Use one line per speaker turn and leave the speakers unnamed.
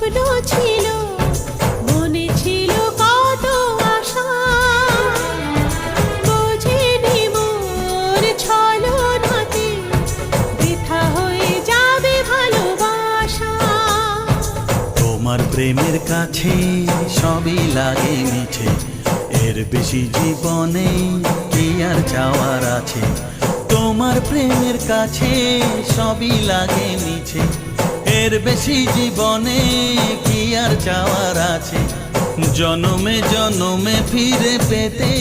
স্বপ্ন ছিল, মনে ছিল কত আশা, বুঝিনি মোর ছলনাতে বৃথা হয়ে যাবে ভালোবাসা।
তোমার প্রেমের কাছে সবই লাগে মিছে, এর বেশি জীবনে কি আর চাওয়ার আছে। তোমার প্রেমের কাছে সবই লাগে মিছে, এর বেশি জীবনে কি আর চাওয়ার আছে। জনমে জনমে ফিরে পেতে